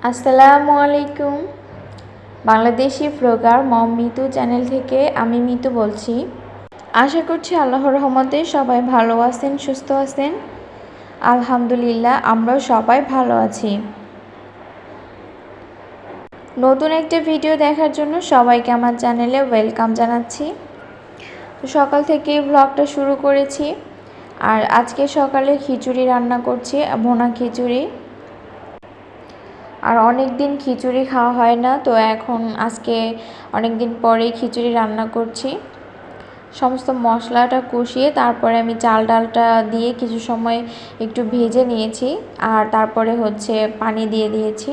আসসালামু আলাইকুম। বাংলাদেশি ব্লগার মম মিতু চ্যানেল থেকে আমি মিতু বলছি। আশা করছি আল্লাহর রহমতে সবাই ভালো আছেন, সুস্থ আছেন। আলহামদুলিল্লাহ, আমরাও সবাই ভালো আছি। নতুন একটা ভিডিও দেখার জন্য সবাইকে আমার চ্যানেলে ওয়েলকাম জানাচ্ছি। তো সকাল থেকে ব্লগটা শুরু করেছি, আর আজকে সকালে খিচুড়ি রান্না করছি, ভুনা খিচুড়ি। আর অনেক দিন খিচুড়ি খাওয়া হয় না, তো এখন আজকে অনেক দিন পরেই খিচুড়ি রান্না করছি। সমস্ত মশলাটা কষিয়ে তারপরে আমি চাল ডালটা দিয়ে কিছু সময় একটু ভেজে নিয়েছি, আর তারপরে পানি দিয়ে দিয়েছি।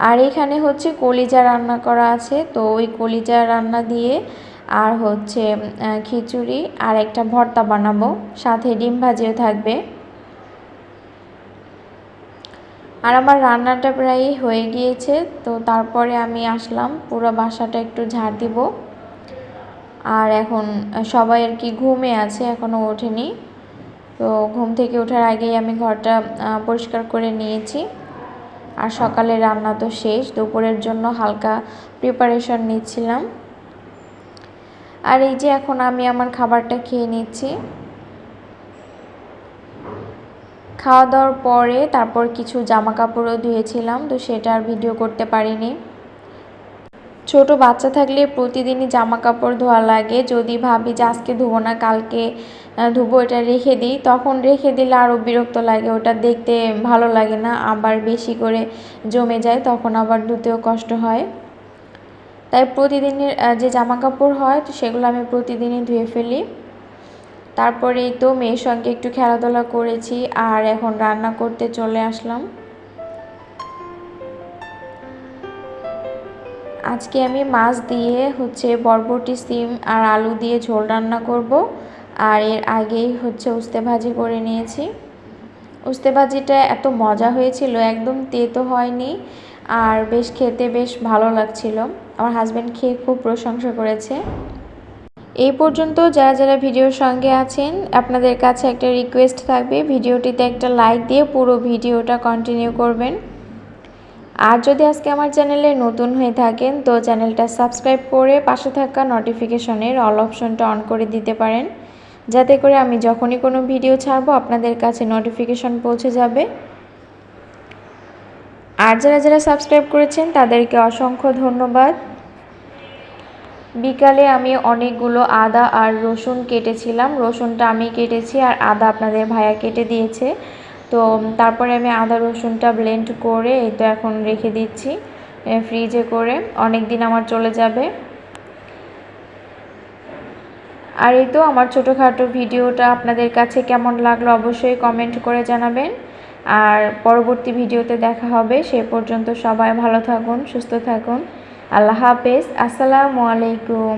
আর এখানে কলিজা রান্না করা আছে, তো ওই কলিজা রান্না দিয়ে আর খিচুড়ি আর একটা ভর্তা বানাবো, সাথে ডিম ভাজিও থাকবে। আর আমার রান্নাটা প্রায় হয়ে গিয়েছে, তো তারপরে আমি আসলাম পুরো বাসাটা একটু ঝাড় দিব। আর এখন সবাই আর কি ঘুমে আছে, এখনও ওঠেনি। তো ঘুম থেকে ওঠার আগেই আমি ঘরটা পরিষ্কার করে নিয়েছি। আর সকালে রান্না তো শেষ, দুপুরের জন্য হালকা প্রিপারেশন নিচ্ছিলাম। আর এই যে এখন আমি আমার খাবারটা খেয়ে নিচ্ছি। খাওয়া দাওয়ার পরে তারপর কিছু জামা কাপড়ও ধুয়েছিলাম, তো সেটা আর ভিডিও করতে পারিনি। ছোট বাচ্চা থাকলে প্রতিদিনই জামা কাপড় ধোয়া লাগে। যদি ভাবি যে আজকে ধুবো না, কালকে ধুবো, এটা রেখে দিই, তখন রেখে দিলে আরও বিরক্ত লাগে, ওটা দেখতে ভালো লাগে না, আবার বেশি করে জমে যায়, তখন আবার ধুতেও কষ্ট হয়। তাই প্রতিদিনের যে জামা কাপড় হয়, তো সেগুলো আমি প্রতিদিনই ধুয়ে ফেলি। তারপরেই তো মেয়ের সঙ্গে একটু খেলাধুলা করেছি, আর এখন রান্না করতে চলে আসলাম। আজকে আমি মাছ দিয়ে বরবটি, সিম আর আলু দিয়ে ঝোল রান্না করব। আর এর আগেই উস্তে ভাজি করে নিয়েছি। উস্তে ভাজিটা এত মজা হয়েছিল, একদম তেতো হয়নি, আর খেতে বেশ ভালো লাগছিল। আমার হাজব্যান্ড খেয়ে খুব প্রশংসা করেছে। এই পর্যন্ত যারা যারা ভিডিওর সঙ্গে আছেন, আপনাদের কাছে একটা রিকোয়েস্ট থাকবে, ভিডিওটিতে একটা লাইক দিয়ে পুরো ভিডিওটা কন্টিনিউ করবেন। আর যদি আজকে আমার চ্যানেলে নতুন হয়ে থাকেন, তো চ্যানেলটা সাবস্ক্রাইব করে পাশে থাকা নোটিফিকেশনের অল অপশনটা অন করে দিতে পারেন, যাতে করে আমি যখনই কোনো ভিডিও ছাড়বো আপনাদের কাছে নোটিফিকেশন পৌঁছে যাবে। আর যারা যারা সাবস্ক্রাইব করেছেন তাদেরকে অসংখ্য ধন্যবাদ। বিকালে আমি অনেকগুলো আদা আর রসুন কেটেছিলাম। রসুনটা আমি কেটেছি, আর আদা আপনাদের ভাইয়া কেটে দিয়েছে। তো তারপরে আমি আদা রসুনটা ব্লেন্ড করে এই তো এখন রেখে দিচ্ছি ফ্রিজে করে, অনেক দিন আমার চলে যাবে। আর এই তো আমার ছোটোখাটো ভিডিওটা আপনাদের কাছে কেমন লাগলো অবশ্যই কমেন্ট করে জানাবেন। আর পরবর্তী ভিডিওতে দেখা হবে, সে পর্যন্ত সবাই ভালো থাকুন, সুস্থ থাকুন। আল্লাহ হাফেজ। আসসালামু আলাইকুম।